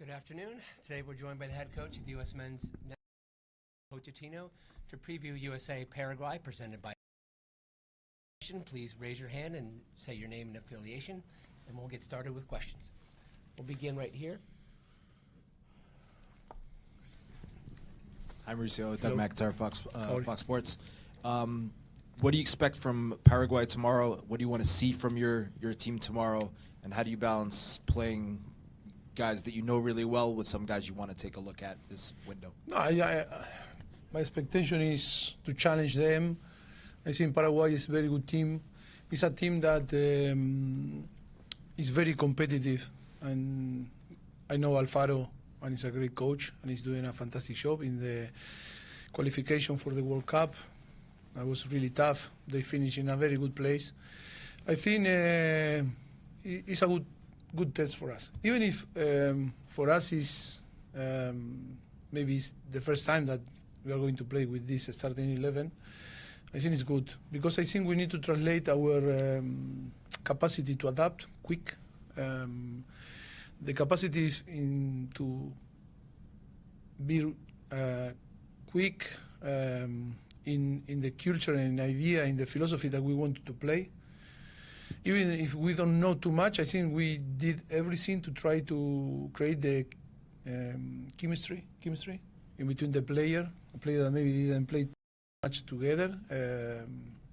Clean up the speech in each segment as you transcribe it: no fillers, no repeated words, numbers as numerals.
Good afternoon. Today we're joined by the head coach of the USMNT, Pochettino, to preview USA Paraguay, presented by. Please raise your hand and say your name and affiliation, and we'll get started with questions. We'll begin right here. Hi, Mauricio. Doug McIntyre, Fox Sports. What do you expect from Paraguay tomorrow? What do you want to see from your team tomorrow? And how do you balance playing guys that you know really well with some guys you want to take a look at this window? No, my expectation is to challenge them. I think Paraguay is a very good team. It's a team that is very competitive, and I know Alfaro, and he's a great coach, and he's doing a fantastic job in the qualification for the World Cup. That was really tough. They finished in a very good place. I think it's a good test for us. Even if for us is maybe it's the first time that we are going to play with this starting 11, I think it's good because I think we need to translate our capacity to adapt quick, the capacity to be quick in the culture and idea, in the philosophy that we want to play. Even if we don't know too much, I think we did everything to try to create the chemistry in between the player that maybe didn't play much together.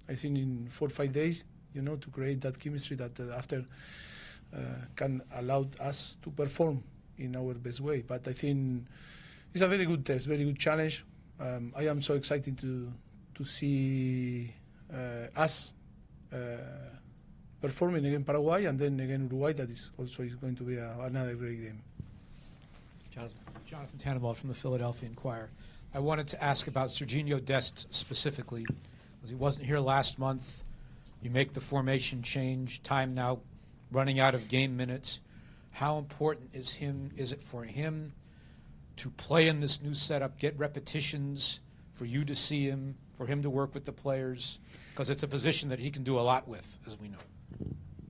I think in 4 or 5 days, to create that chemistry that after can allow us to perform in our best way. But I think it's a very good test, very good challenge. I am so excited to see us performing against Paraguay and then again Uruguay. That is also going to be another great game. Jonathan Tannenbaum from the Philadelphia Inquirer. I wanted to ask about Sergino Dest specifically, because he wasn't here last month. You make the formation change, time now running out of game minutes. How important is it for him to play in this new setup, get repetitions, for you to see him, for him to work with the players? Because it's a position that he can do a lot with, as we know.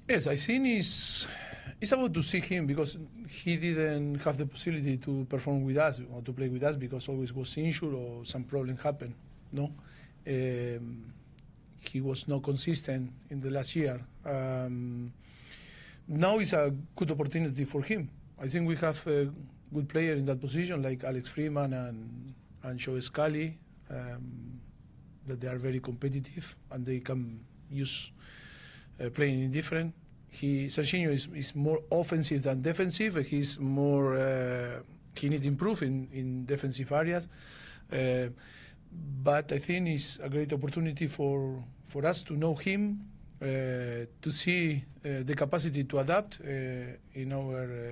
Yes, I think it's about to see him because he didn't have the possibility to perform with us or to play with us because always was injured or some problem happened. No, he was not consistent in the last year. Now is a good opportunity for him. I think we have a good player in that position like Alex Freeman and Joe Scally, that they are very competitive and they can use playing in different. Sergino is more offensive than defensive. He's more. He needs to improve in defensive areas, but I think it's a great opportunity for us to know him, to see the capacity to adapt in our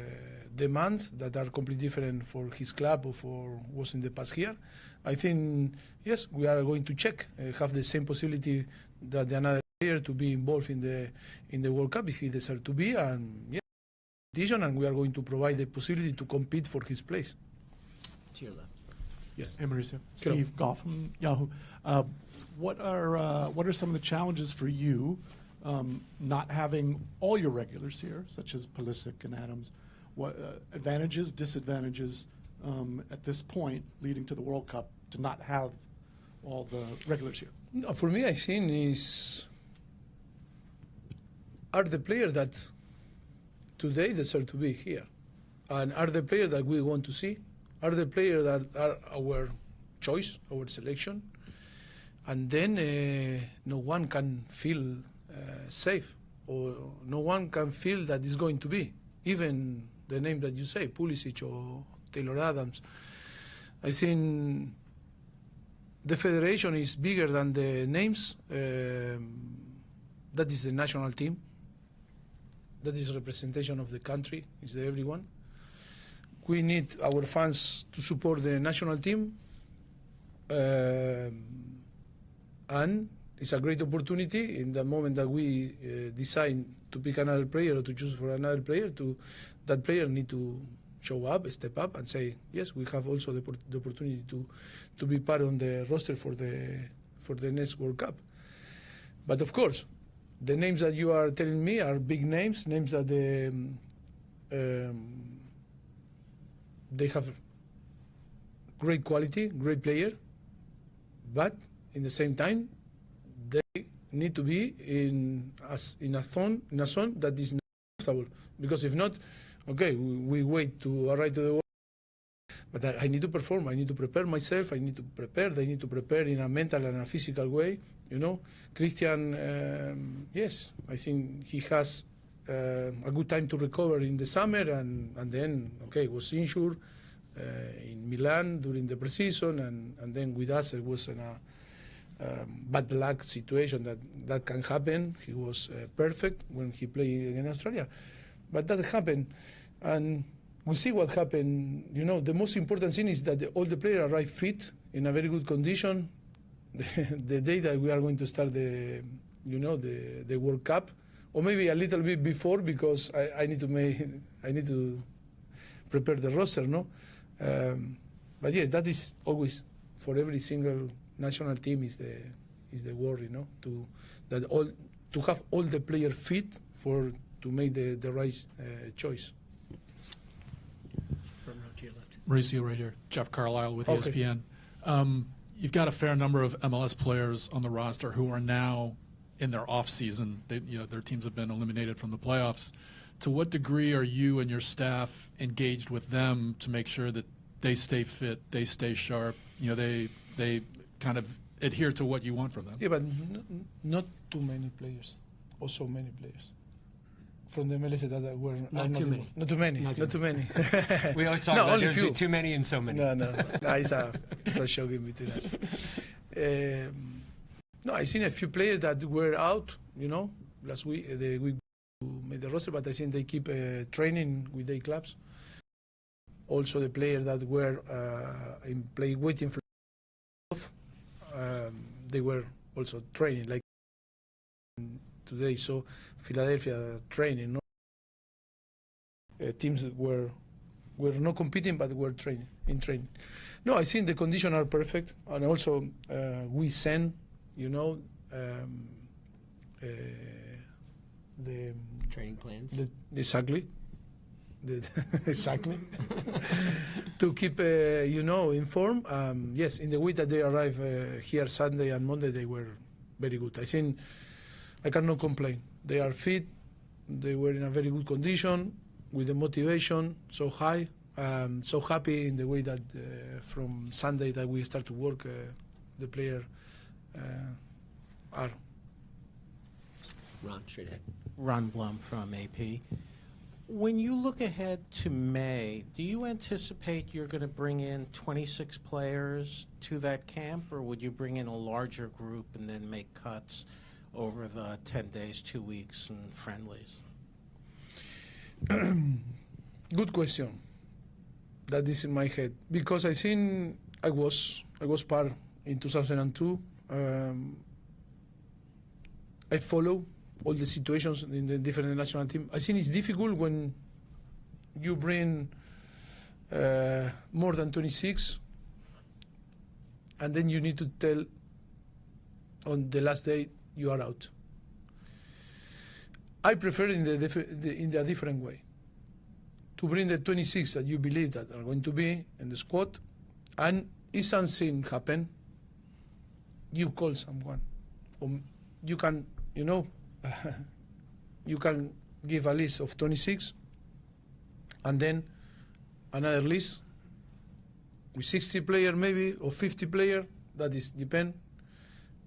demands that are completely different for his club or for what's in the past here. I think yes, we are going to check have the same possibility that another player to be involved in the World Cup if he deserves to be, and and we are going to provide the possibility to compete for his place. To your left. Yes. Hey, Mauricio. Steve Goff from Yahoo. What are some of the challenges for you not having all your regulars here, such as Pulisic and Adams? What advantages, disadvantages at this point leading to the World Cup to not have all the regulars here? No, for me, I think are the players that today deserve to be here, and are the players that we want to see, are the players that are our choice, our selection, and then no one can feel safe, or no one can feel that it's going to be, even the name that you say, Pulisic or Taylor Adams. I think the federation is bigger than the names. That is the national team. That is representation of the country, is everyone. We need our fans to support the national team. And it's a great opportunity in the moment that we decide to pick another player or to choose for another player, that player need to show up, step up, and say, yes, we have also the opportunity to be part on the roster for the next World Cup. But of course, the names that you are telling me are big names that they have great quality, great player, but in the same time, they need to be in a zone that is not comfortable. Because if not, okay, we wait to arrive to the world. But I need to perform. I need to prepare myself. I need to prepare. They need to prepare in a mental and a physical way. You know, Christian, yes, I think he has a good time to recover in the summer, and then, okay, was injured in Milan during the preseason, and then with us it was in a bad luck situation that can happen. He was perfect when he played in Australia, but that happened, and we'll see what happened. You know, the most important thing is that all the players arrive fit in a very good condition. The day that we are going to start the World Cup, or maybe a little bit before, because I need to prepare the roster, no. But yeah, that is always for every single national team is the worry, no, to have all the players fit to make the right choice. From to your left. Mauricio right here. Jeff Carlisle with Okay. ESPN. You've got a fair number of MLS players on the roster who are now in their off season. Their teams have been eliminated from the playoffs. To what degree are you and your staff engaged with them to make sure that they stay fit, they stay sharp, they kind of adhere to what you want from them? Yeah, but not too many players, or so many players from the MLS that were Not too many. Not too many. Not Not too many. We always talk No, about only there's few. too many and so many. No, it's a joke in between us. No, I seen a few players that were out, last week, the week made the roster, but I think they keep training with their clubs. Also, the players that were waiting for they were also training, like today. So Philadelphia training, no? Teams were not competing, but were training. No, I think the conditions are perfect, and also we send, the Training plans. exactly. Exactly. To keep informed. Yes, in the week that they arrived here Sunday and Monday, they were very good. I think I cannot complain. They are fit. They were in a very good condition with the motivation so high. So happy in the way that from Sunday that we start to work, the player are. Ron, straight ahead. Ron Blum from AP. When you look ahead to May, do you anticipate you're going to bring in 26 players to that camp, or would you bring in a larger group and then make cuts over the 10 days, 2 weeks, and friendlies? Good question. That is in my head, because I think I was part in 2002. I follow all the situations in the different national team. I think it's difficult when you bring more than 26, and then you need to tell on the last day you are out. I prefer in a different way, to bring the 26 that you believe that are going to be in the squad, and if something happen, you call someone, or you can, you can give a list of 26, and then another list with 60 players maybe, or 50 players, that is depend,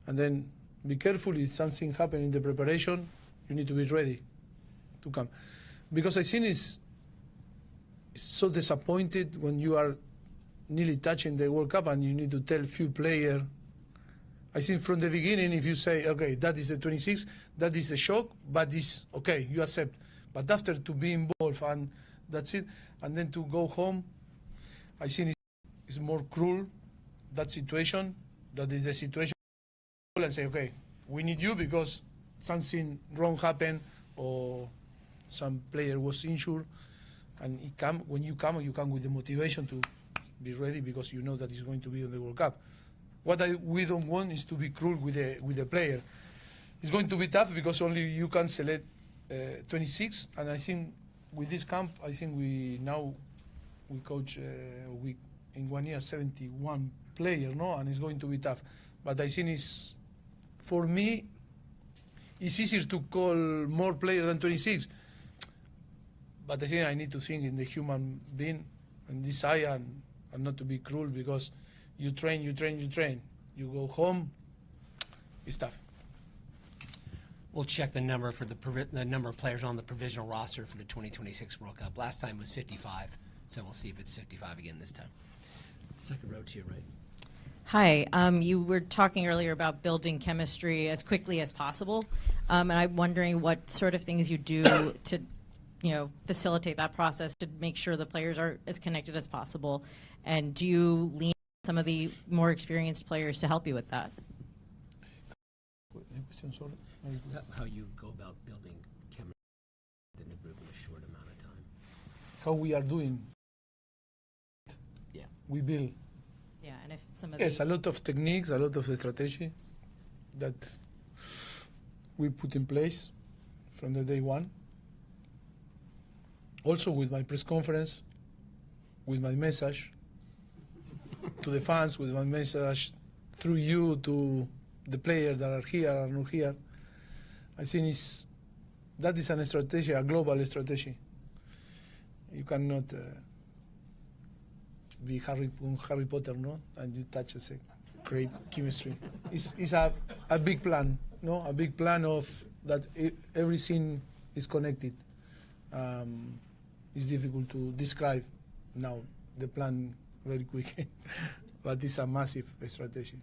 and then be careful if something happen in the preparation, you need to be ready to come. Because I think it's so disappointed when you are nearly touching the World Cup and you need to tell few players. I think from the beginning, if you say, okay, that is the 26, that is a shock, but it's okay, you accept. But after to be involved and that's it, and then to go home, I think it's more cruel, that situation, that is the situation, and say, okay, we need you because something wrong happened or some player was injured, and when you come with the motivation to be ready because you know that it's going to be on the World Cup. What we don't want is to be cruel with the player. It's going to be tough because only you can select 26, and I think with this camp, I think we now we coach in 1 year 71 players, no, and it's going to be tough. But I think for me, it's easier to call more players than 26. But I think I need to think in the human being and this side, and not to be cruel, because you train. You go home, it's tough. We'll check the number for the number of players on the provisional roster for the 2026 World Cup. Last time was 55, so we'll see if it's 55 again this time. Second row to your right. Hi, you were talking earlier about building chemistry as quickly as possible, and I'm wondering what sort of things you do to, facilitate that process to make sure the players are as connected as possible, and do you lean on some of the more experienced players to help you with that? How you go about building chemistry within the group in a short amount of time. How we are doing? Yeah. We build. Yeah, and if some of Yes, a lot of techniques, a lot of strategy that we put in place from the day one. Also with my press conference, with my message to the fans, with my message through you to the players that are here or not here. I think that is a strategy, a global strategy. You cannot be Harry Potter, no? And you touch a great chemistry. It's a big plan, no? A big plan of that everything is connected. It's difficult to describe now the plan very quickly, but it's a massive strategy.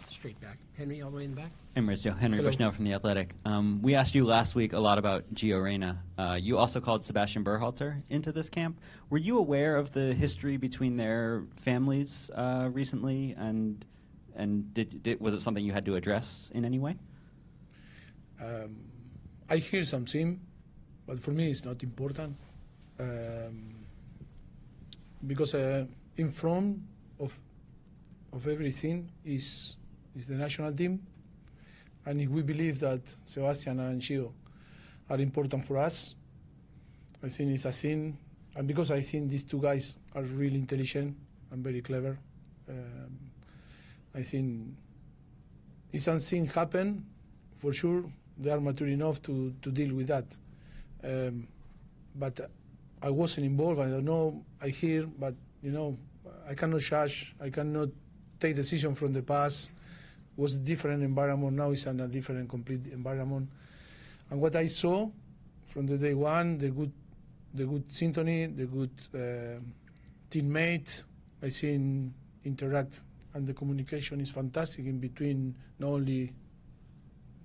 Straight back. Henry, all the way in the back. Hey, Mauricio. Henry Hello. Bushnell from The Athletic. We asked you last week a lot about Gio Reyna. You also called Sebastian Berhalter into this camp. Were you aware of the history between their families recently, and was it something you had to address in any way? I hear something, but for me it's not important, because in front of everything is the national team, and if we believe that Sebastian and Gio are important for us, I think it's a thing, and because I think these two guys are really intelligent and very clever, I think if something happen, for sure they are mature enough to deal with that. But I wasn't involved. I don't know. I hear, but I cannot judge. I cannot take decision from the past. It was a different environment. Now it's in a different, complete environment. And what I saw from the day one, the good symphony, the good teammate, I think interact, and the communication is fantastic in between, not only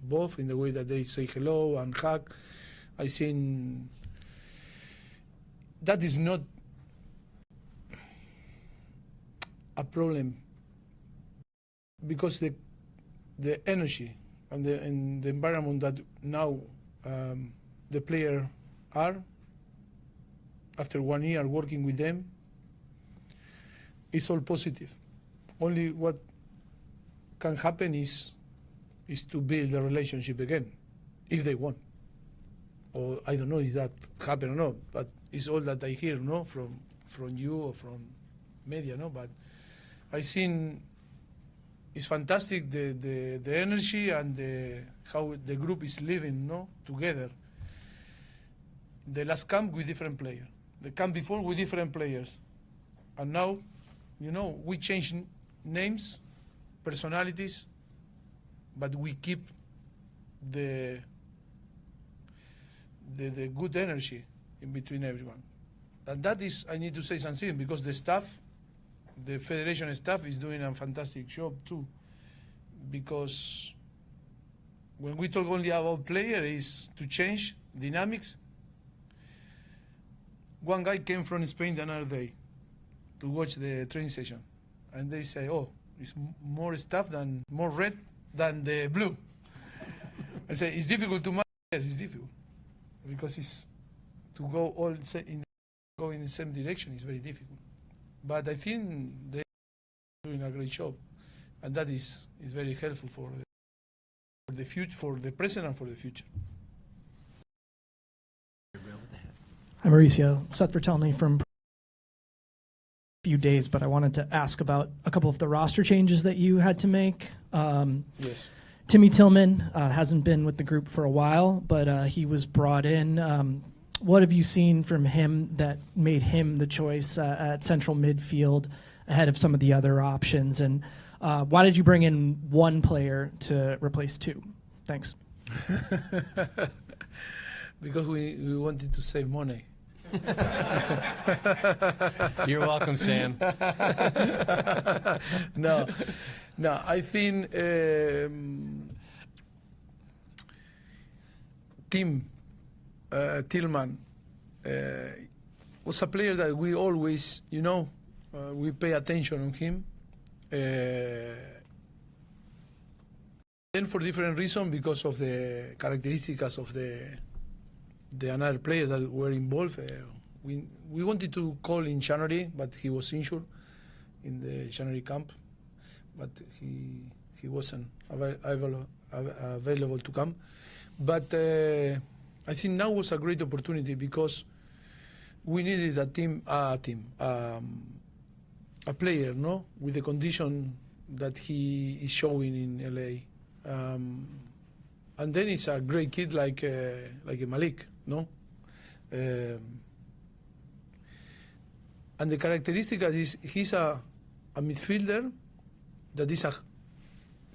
both in the way that they say hello and hug. I think that is not a problem, because the energy and the environment that now the player are, after 1 year working with them, is all positive. Only what can happen is to build a relationship again, if they want. Or I don't know if that happened or not, but it's all that I hear, no, from you or from media, no. But I think it's fantastic the energy and how the group is living, no, together. The last camp with different players, the camp before with different players, and now, we change names, personalities, but we keep the good energy in between everyone. And that is, I need to say something, because the staff, the federation staff is doing a fantastic job too. Because when we talk only about player is to change dynamics. One guy came from Spain the other day to watch the training session, and they say, "Oh, it's more stuff than more red than the blue." I say, "It's difficult to manage." Yes, it's difficult, because it's to go go in the same direction is very difficult. But I think they're doing a great job, and that is very helpful for the future, for the present and for the future. Hi, Mauricio. Seth Vertelny from few days, but I wanted to ask about a couple of the roster changes that you had to make. Yes. Timmy Tillman hasn't been with the group for a while, but he was brought in. What have you seen from him that made him the choice at central midfield ahead of some of the other options? And why did you bring in one player to replace two? Thanks. Because we wanted to save money. You're welcome, Sam. No, I think Tillman was a player that we always, we pay attention on him. Then for different reasons, because of the characteristics of the another player that were involved. We wanted to call in January, but he was injured in the January camp. But he wasn't available to come. But I think now was a great opportunity because we needed a player, with the condition that he is showing in LA. And then it's a great kid like a Malik, no? And the characteristic is he's a midfielder that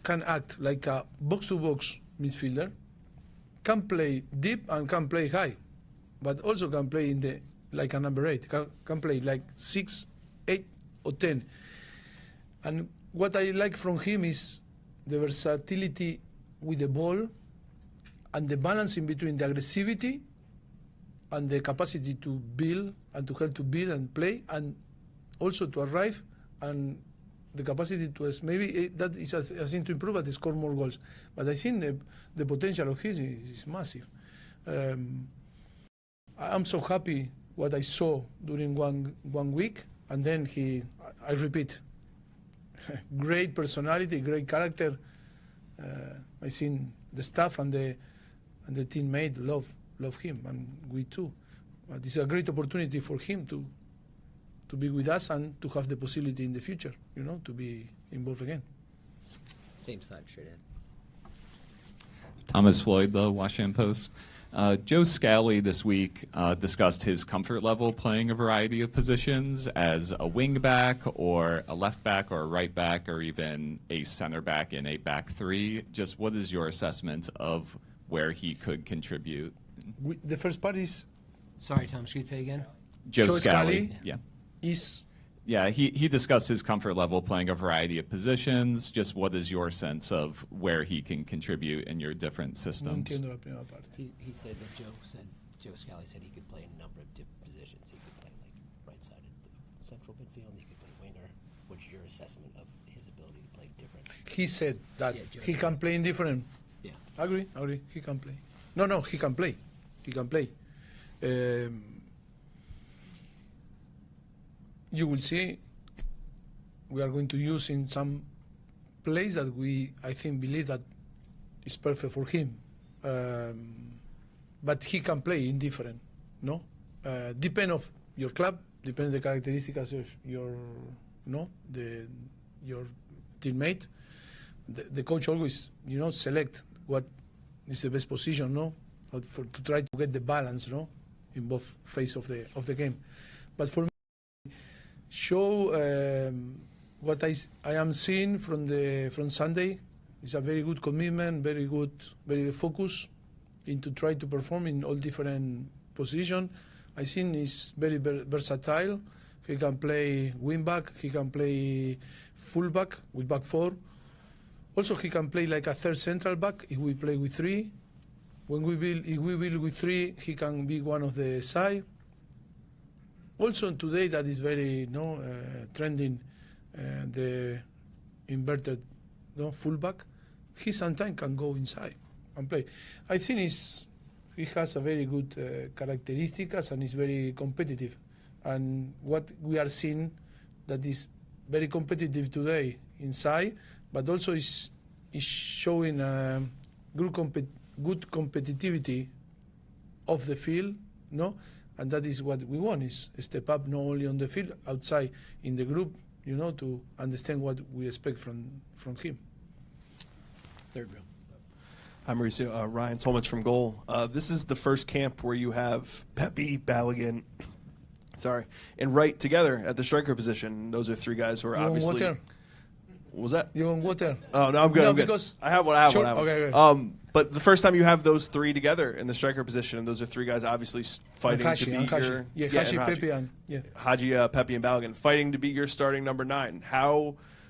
can act like a box-to-box midfielder, can play deep and can play high, but also can play like a number 8, can play like 6, 8, or 10. And what I like from him is the versatility with the ball and the balance in between the aggressivity and the capacity to build and to help to build and play, and also to arrive, and the capacity to maybe that is a thing to improve, but to score more goals. But I think the potential of his is massive. I'm so happy what I saw during one week, and then I repeat, great personality, great character. I think the staff and the teammate love him, and we too. But it's a great opportunity for him to be with us and to have the possibility in the future, to be involved again. Same side, straight in. Thomas Floyd, The Washington Post. Joe Scally this week discussed his comfort level playing a variety of positions as a wing back or a left back or a right back or even a center back in a back three. Just what is your assessment of where he could contribute? The first part is... Sorry, Tom, should you say again? Joe Scally. Yeah. Yeah, he discussed his comfort level playing a variety of positions. Just what is your sense of where he can contribute in your different systems? He said that Joe Scally said he could play in a number of different positions. He could play like right-sided central midfield. He could play winger. What's your assessment of his ability to play different? He said that he can play in different. Yeah. Agree. He can play. No, he can play. He can play. You will see we are going to use in some place that I think, believe that is perfect for him. But he can play in different, depend of your club, depend the characteristics of your teammate. The coach always, select what is the best position, to try to get the balance, in both phases of the game. But for me, show what I am seeing from Sunday is a very good commitment, very focused into try to perform in all different positions. I think he's very versatile. He can play wing back, he can play full back with back four. Also, he can play like a third central back if we play with three. If we build with three, he can be one of the side. Also today that is very trending, the inverted fullback. He sometimes can go inside and play. I think he has a very good characteristics and is very competitive. And what we are seeing that is very competitive today inside, but also is showing good competitivity off the field, and that is what we want, is step up not only on the field, outside in the group, to understand what we expect from him. Third row. Hi, Mauricio. Ryan Tolmans from Goal. This is the first camp where you have Pepe, Balogun, and Wright together at the striker position. Those are three guys who are obviously. Water? What was that? You want water? Oh, no, I'm good. No, I'm good. because I have one. I have sure, one. I have okay, one. okay. But the first time you have those three together in the striker position, and those are three guys obviously fighting to beat your Haji, and Pepe, and Haji, Pepe, and Balogun fighting to beat your starting number 9.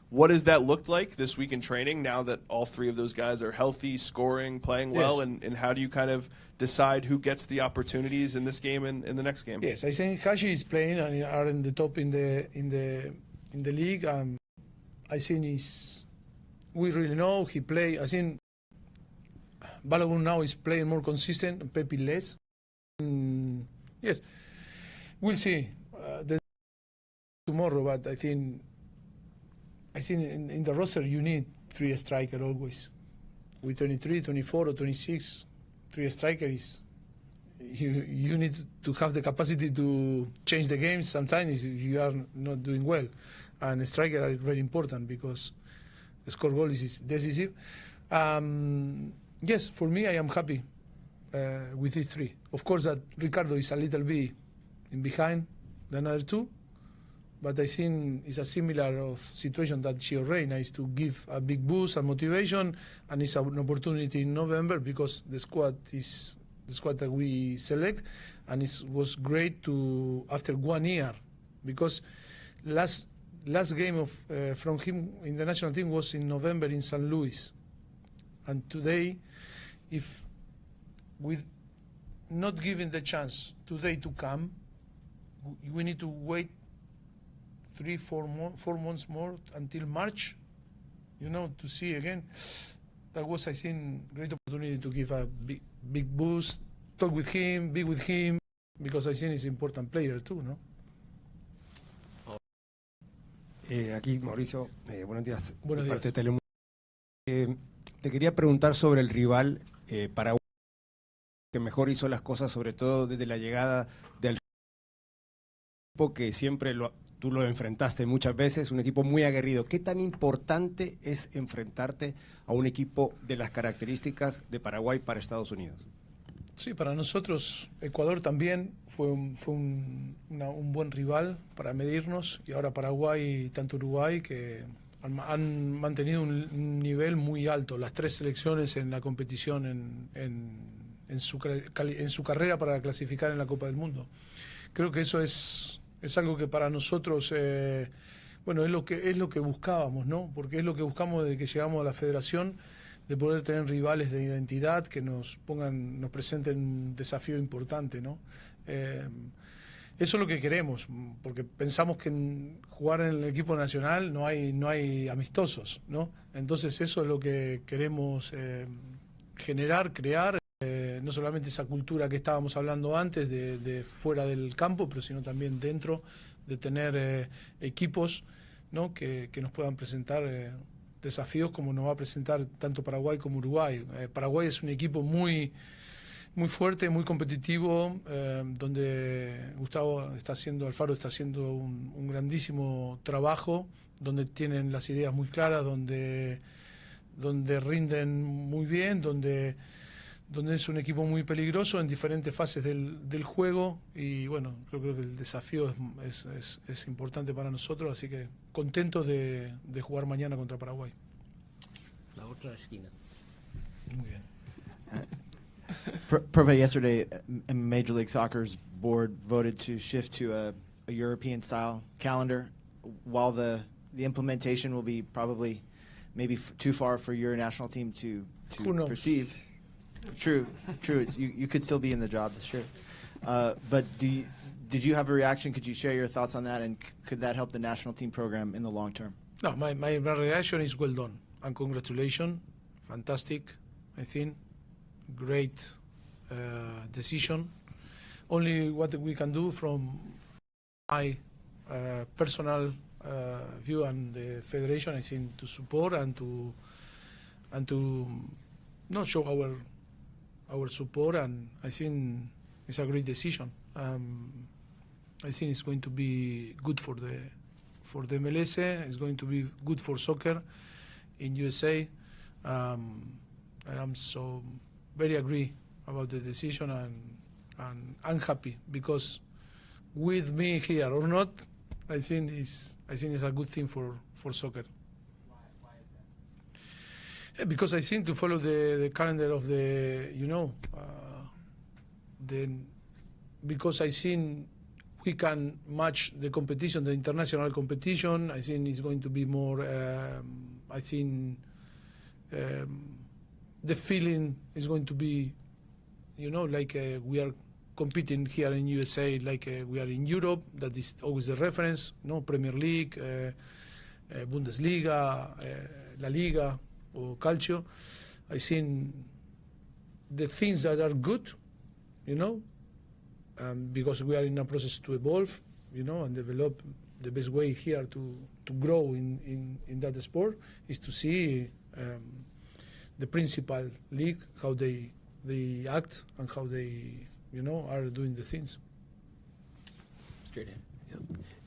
What has that looked like this week in training? Now that all three of those guys are healthy, scoring, playing well, Yes. and how do you kind of decide who gets the opportunities in this game and in the next game? Yes, I think Haji is playing and are in the top in the league. I think we really know he play. I think Balogun now is playing more consistent and Pepe less. Yes, we'll see tomorrow, but I think in the roster you need 3 strikers always. With 23, 24, or 26, 3 strikers you need to have the capacity to change the game sometimes if you are not doing well. And strikers are very important because the score goal is decisive. Yes, for me, I am happy with these 3. Of course, that Ricardo is a little bit in behind the other 2, but I think it's a similar of situation that Gio Reyna is to give a big boost and motivation, and it's an opportunity in November because the squad is the squad that we select, and it was great to after 1 year because last game of from him in the national team was in November in St. Louis, and today, if with not giving the chance today to come, we need to wait 4 months more until March, to see again. That was, I think, great opportunity to give a big boost, talk with him, be with him, because I think he's an important player too, ¿no? Aquí Mauricio, buenos días. Buenos de días. parte de Telemundo. Te quería preguntar sobre el rival Paraguay, que mejor hizo las cosas, sobre todo desde la llegada del equipo que siempre tú lo enfrentaste muchas veces, un equipo muy aguerrido. ¿Qué tan importante es enfrentarte a un equipo de las características de Paraguay para Estados Unidos? Sí, para nosotros Ecuador también fue un buen rival para medirnos, y ahora Paraguay y tanto Uruguay que han mantenido un nivel muy alto, las 3 selecciones en la competición en su carrera para clasificar en la Copa del Mundo. Creo que eso es algo que para nosotros, es lo que buscábamos, ¿no? Porque es lo que buscamos desde que llegamos a la federación, de poder tener rivales de identidad que nos presenten un desafío importante, ¿no? Eso es lo que queremos, porque pensamos que jugar en el equipo nacional no hay amistosos, ¿no? Entonces eso es lo que queremos generar, crear, no solamente esa cultura que estábamos hablando antes de fuera del campo, pero sino también dentro, de tener equipos, ¿no? que nos puedan presentar desafíos como nos va a presentar tanto Paraguay como Uruguay. Paraguay es un equipo muy fuerte, muy competitivo, donde Alfaro está haciendo un grandísimo trabajo, donde tienen las ideas muy claras, donde rinden muy bien, donde es un equipo muy peligroso en diferentes fases del juego, y bueno, creo que el desafío es importante para nosotros, así que contentos de jugar mañana contra Paraguay. La otra esquina. Muy bien. Profe, yesterday, Major League Soccer's board voted to shift to a European-style calendar. While the implementation will be probably maybe too far for your national team to perceive. True. You could still be in the job, that's true. But did you have a reaction? Could you share your thoughts on that, and could that help the national team program in the long term? No, my reaction is well done, and congratulations. Fantastic, I think. Great decision. Only what we can do from my personal view and the federation, I think, to support and to not show our support, and I think it's a great decision. I think it's going to be good for the MLS. It's going to be good for soccer in USA. I am so very agree about the decision, and I'm happy because with me here or not, I think it's a good thing for soccer. Why is that? Yeah, because I think to follow the calendar of the because I think we can match the competition, the international competition. I think it's going to be more. I think the feeling is going to be, like we are competing here in USA, like we are in Europe. That is always the reference. Premier League, Bundesliga, La Liga, or Calcio. I think the things that are good, because we are in a process to evolve, and develop the best way here to grow in that sport is to see the principal league, how they act and how they, are doing the things. Straight in.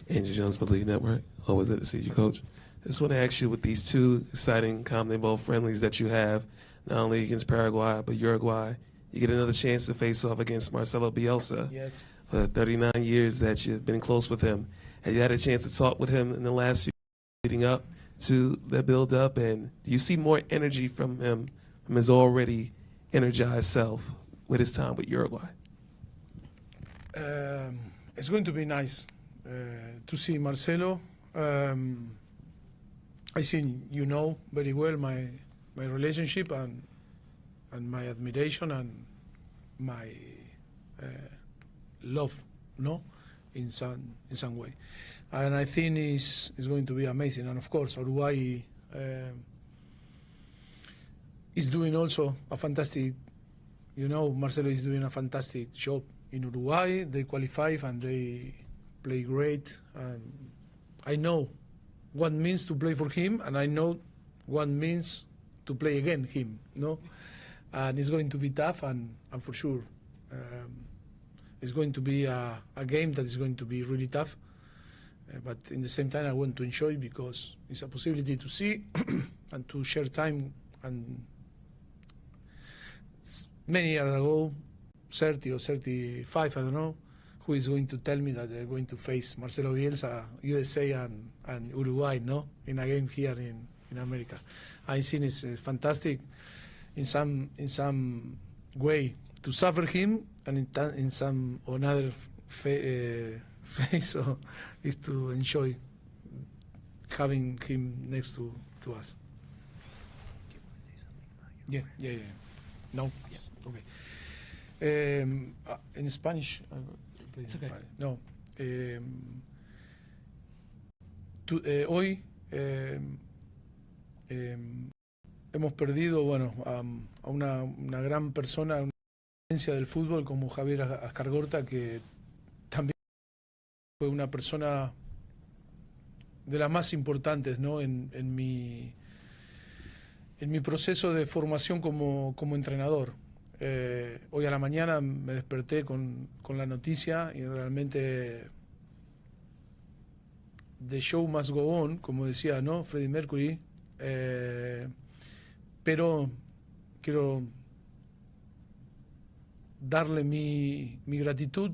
Andrew Jones, Believe Network. Always good to see you, Coach. I just want to ask you, with these two exciting CONMEBOL friendlies that you have, not only against Paraguay but Uruguay, you get another chance to face off against Marcelo Bielsa. Yes. For 39 years that you've been close with him. Have you had a chance to talk with him in the last few leading up to the build-up? And do you see more energy from him, from his already energized self, with his time with Uruguay? It's going to be nice to see Marcelo. I think you know very well my relationship and my admiration and my love, in some way, and I think it's going to be amazing. And of course, Uruguay is doing also a fantastic. Marcelo is doing a fantastic job in Uruguay. They qualify and they play great. I know what it means to play for him, and I know what it means to play against him. And it's going to be tough, and for sure, it's going to be a game that is going to be really tough. But in the same time, I want to enjoy because it's a possibility to see and to share time. And many years ago, 30 or 35, I don't know, who is going to tell me that they're going to face Marcelo Bielsa, USA and Uruguay, in a game here in America. I think it's fantastic in some way to suffer him, and in some another phase is to enjoy having him next to us. Yeah. No? Yeah. Okay. In Spanish? It's okay. No. Hoy hemos perdido, a una gran persona, una esencia del fútbol como Javier Ascargorta, que también fue una persona de las más importantes, en mi proceso de formación como entrenador. Hoy a la mañana me desperté con la noticia y realmente the show must go on, como decía, Freddie Mercury, pero quiero darle mi gratitud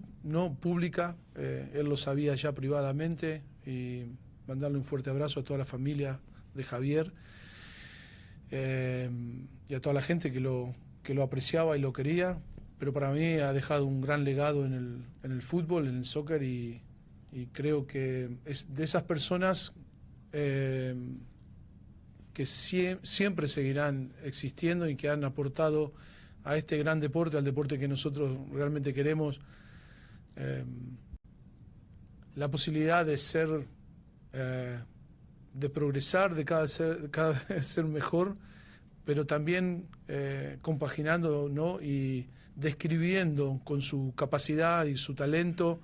pública, él lo sabía ya privadamente, y mandarle un fuerte abrazo a toda la familia de Javier y a toda la gente que lo apreciaba y lo quería, pero para mí ha dejado un gran legado en el fútbol, en el soccer, y creo que es de esas personas que siempre seguirán existiendo y que han aportado a este gran deporte, al deporte que nosotros realmente queremos, la posibilidad de ser, de progresar, de cada vez ser mejor, pero también compaginando, y describiendo con su capacidad y su talento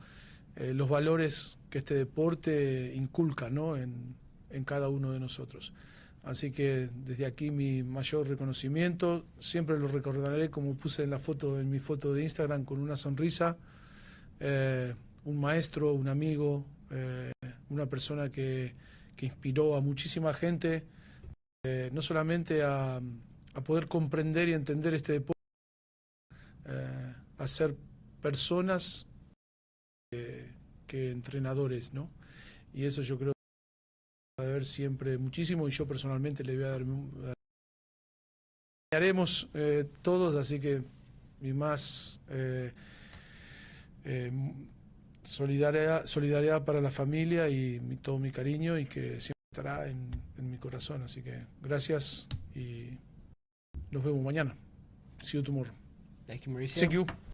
los valores que este deporte inculca, en cada uno de nosotros. Así que desde aquí mi mayor reconocimiento. Siempre lo recordaré, como puse en mi foto de Instagram, con una sonrisa, un maestro, un amigo, una persona que inspiró a muchísima gente, no solamente a poder comprender y entender este deporte, a ser personas que entrenadores, ¿no? Y eso yo creo que va a haber siempre muchísimo, y yo personalmente le voy a dar... haremos todos, así que mi más solidaridad para la familia y todo mi cariño, y que siempre estará en mi corazón. Así que gracias y nos vemos mañana. See you tomorrow. Thank you, Mauricio. Thank you.